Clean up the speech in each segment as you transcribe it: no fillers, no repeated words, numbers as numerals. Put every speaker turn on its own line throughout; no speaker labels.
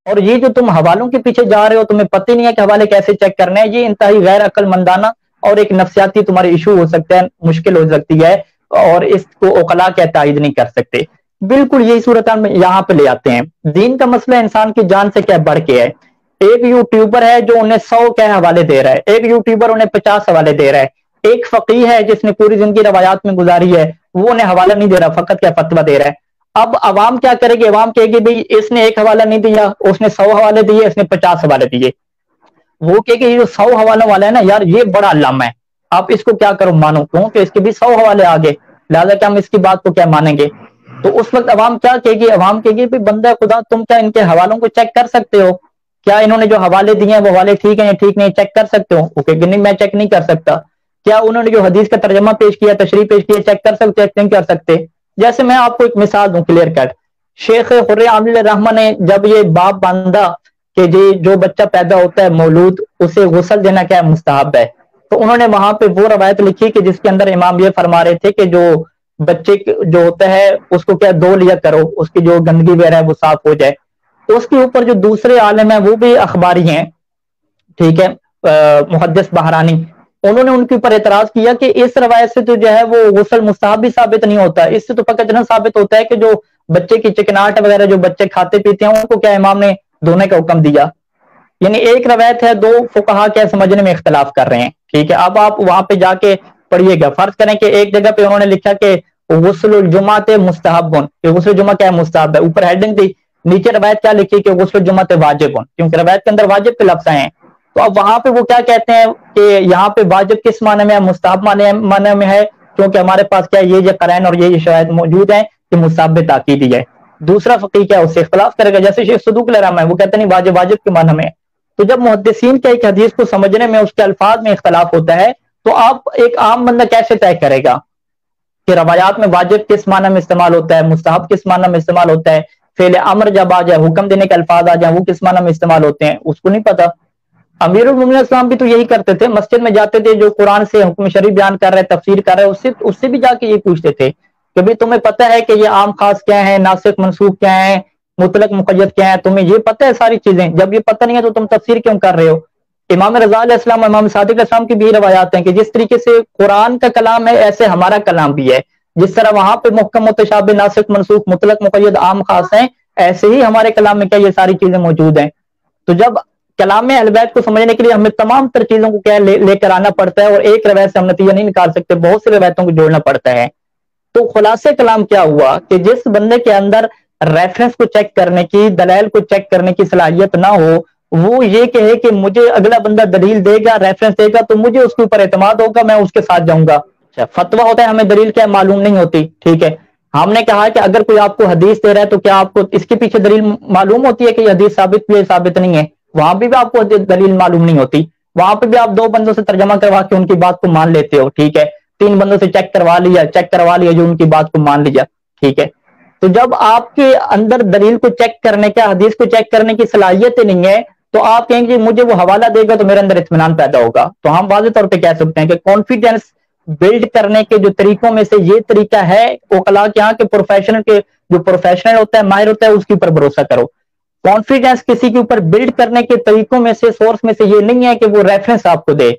اور یہ جو تم حوالوں کے پیچھے جا رہے ہو، تمہیں پتہ نہیں ہے کہ حوالے کیسے چیک کرنے ہیں، یہ انتہائی غیر عقل مندانہ اور ایک نفسیاتی تمہارے ایشو ہو سکتا ہے، مشکل ہو سکتی ہے، اور اس کو عقلاء کیا تائید نہیں کر سکتے۔ بالکل یہی صورتحال میں یہاں پہ لے آتے ہیں۔ دین کا مسئلہ انسان کی جان سے کیا بڑھ کے ہے۔ ایک یوٹیوبر ہے جو انہیں 100 کے حوالے دے رہا ہے، ایک یوٹیوبر انہیں 50 حوالے دے رہا ہے، ایک فقیہ ہے جس نے پوری زندگی روایات میں گزاری ہے، وہ انہیں حوالہ نہیں دے رہا، فقط کیا فتویٰ دے رہا ہے۔ اب عوام کیا کرے گی؟ عوام کہے گی بھئی اس نے ایک حوالہ نہیں دیا، اس نے 100 حوالے دیے، اس نے 50 حوالے دیے۔ وہ کہے کہ یہ جو 100 حوالوں والا ہے نا یار، یہ بڑا علامہ ہے، آپ اس کو کیا کرو مانو، کیونکہ اس کے بھی 100 حوالے آگے، لہٰذا کہ ہم اس کی بات کو کیا مانیں گے۔ تو اس وقت عوام کیا کہے گی؟ عوام کہے گی بندہ خدا تم کیا ان کے حوالوں کو چیک کر سکتے ہو؟ کیا انہوں نے جو حوالے دیے ہیں وہ حوالے ٹھیک ہیں یا ٹھیک نہیں، چیک کر سکتے ہو؟ وہ کہے گی نہیں میں چیک نہیں کر سکتا۔ کیا انہوں نے جو حدیث کا ترجمہ پیش کیا، تشریح پیش کی، چیک کر سکتے نہیں کر سکتے؟ جیسے میں آپ کو ایک مثال دوں کلیئر کٹ، شیخ خرِ عامل رحمہ نے جب یہ باب باندھا کہ جو بچہ پیدا ہوتا ہے مولود، اسے غسل دینا کیا مستحب ہے، تو انہوں نے وہاں پہ وہ روایت لکھی کہ جس کے اندر امام یہ فرما رہے تھے کہ جو بچے جو ہوتا ہے اس کو کیا دھو لیا کرو، اس کی جو گندگی وغیرہ ہے وہ صاف ہو جائے۔ تو اس کے اوپر جو دوسرے عالم ہیں وہ بھی اخباری ہیں، ٹھیک ہے، محدث بہرانی، انہوں نے ان کے اوپر اعتراض کیا کہ اس روایت سے تو جو ہے وہ غسل مستحب بھی ثابت نہیں ہوتا، اس سے تو فقط اتنا ثابت ہوتا ہے کہ جو بچے کی چکناہٹ وغیرہ جو بچے کھاتے پیتے ہیں ان کو کیا امام نے دھونے کا حکم دیا۔ یعنی ایک روایت ہے، دو فقہا کیا سمجھنے میں اختلاف کر رہے ہیں، ٹھیک ہے۔ اب آپ وہاں پہ جا کے پڑھیے گا، فرض کریں کہ ایک جگہ پہ انہوں نے لکھا کہ غسل الجمعۃ مستحب، کہ غسل جمعہ کیا مستحب ہے، اوپر ہیڈنگ تھی، نیچے روایت کیا لکھی کہ غسل جمعۃ واجب، کیونکہ روایت کے اندر واجب کے لفظ ہیں۔ تو اب وہاں پہ وہ کیا کہتے ہیں کہ یہاں پہ واجب کس معنی میں ہے، مستحب معنی میں ہے، کیونکہ ہمارے پاس کیا یہ قرائن اور یہ شواہد موجود ہیں کہ مستحب تاکیدی ہے۔ دوسرا فقیہ کیا اس سے اختلاف کرے گا، جیسے شیخ صدوق علیہ الرحمہ ہے، وہ کہتے ہیں نہیں واجب کے معنی میں ہے۔ تو جب محدثین کے ایک حدیث کو سمجھنے میں اس کے الفاظ میں اختلاف ہوتا ہے تو آپ ایک عام بندہ کیسے طے کرے گا کہ روایات میں واجب کس معنی میں استعمال ہوتا ہے، مستحب کس معنی میں استعمال ہوتا ہے، فعل امر جب آ جائے، حکم دینے کے الفاظ آ جائیں، وہ کس معنی میں استعمال ہوتے ہیں، اس کو نہیں پتا۔ امیر المومنین اسلام بھی تو یہی کرتے تھے، مسجد میں جاتے تھے، جو قرآن سے حکم شریف بیان کر رہے تفسیر کر رہے اس سے بھی جا کے یہ پوچھتے تھے کہ بھئی تمہیں پتہ ہے کہ یہ عام خاص کیا ہے، ناسخ منسوخ کیا ہے، مطلق مقید کیا ہے، تمہیں یہ پتہ ہے ساری چیزیں؟ جب یہ پتہ نہیں ہے تو تم تفسیر کیوں کر رہے ہو؟ امام رضا علیہ السلام اور امام صادق علیہ السلام کی بھی روایات ہیں کہ جس طریقے سے قرآن کا کلام ہے ایسے ہمارا کلام بھی ہے، جس طرح وہاں پہ محکم متشابہ ناسخ منسوخ مطلق مقید عام خاص ہیں، ایسے ہی ہمارے کلام میں کیا یہ ساری چیزیں موجود ہیں۔ تو جب کلام اہل بیت کو سمجھنے کے لیے ہمیں تمام تر چیزوں کو کیا لے کر آنا پڑتا ہے، اور ایک روایت سے ہم نتیجہ نہیں نکال سکتے، بہت سی روایتوں کو جوڑنا پڑتا ہے۔ تو خلاصے کلام کیا ہوا کہ جس بندے کے اندر ریفرنس کو چیک کرنے کی، دلائل کو چیک کرنے کی صلاحیت نہ ہو، وہ یہ کہے کہ مجھے اگلا بندہ دلیل دے گا، ریفرنس دے گا تو مجھے اس کے اوپر اعتماد ہوگا، میں اس کے ساتھ جاؤں گا۔ فتویٰ ہوتا ہے، ہمیں دلیل کیا معلوم نہیں ہوتی، ٹھیک ہے۔ ہم نے کہا کہ اگر کوئی آپ کو حدیث دے رہا ہے تو کیا آپ کو اس کے پیچھے دلیل معلوم ہوتی ہے کہ یہ حدیث ثابت بھی ہے ثابت نہیں ہے؟ وہاں بھی آپ کو دلیل معلوم نہیں ہوتی، وہاں پہ بھی آپ 2 بندوں سے ترجمہ کروا کے ان کی بات کو مان لیتے ہو، ٹھیک ہے، 3 بندوں سے چیک کروا لیا جو ان کی بات کو مان لیا، ٹھیک ہے۔ تو جب آپ کے اندر دلیل کو چیک کرنے کا، حدیث کو چیک کرنے کی صلاحیت نہیں ہے تو آپ کہیں گے مجھے وہ حوالہ دے گا تو میرے اندر اطمینان پیدا ہوگا۔ تو ہم واضح طور پہ کہہ سکتے ہیں کہ کانفیڈنس بلڈ کرنے کے جو طریقوں میں سے یہ طریقہ ہے عقلاء کے یہاں کے جو پروفیشنل ہوتا ہے، ماہر ہوتا ہے، اس کے اوپر بھروسہ کرو۔ کانفیڈنس کسی کے اوپر بلڈ کرنے کے طریقوں میں سے، سورس میں سے یہ نہیں ہے کہ وہ ریفرنس آپ کو دے،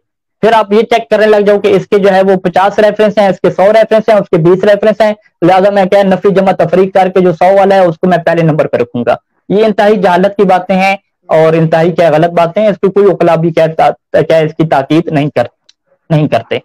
پھر آپ یہ چیک کرنے لگ جاؤ کہ اس کے جو ہے وہ 50 ریفرنس ہیں، اس کے 100 ریفرنس ہیں، اس کے 20 ریفرنس ہیں، لہٰذا میں کیا نفی جمع تفریق کر کے جو 100 والا ہے اس کو میں پہلے نمبر پہ رکھوں گا۔ یہ انتہائی جہالت کی باتیں ہیں اور انتہائی کیا غلط باتیں ہیں، اس کی کوئی عقلاء بھی کیا اس کی تاکید نہیں کرتے۔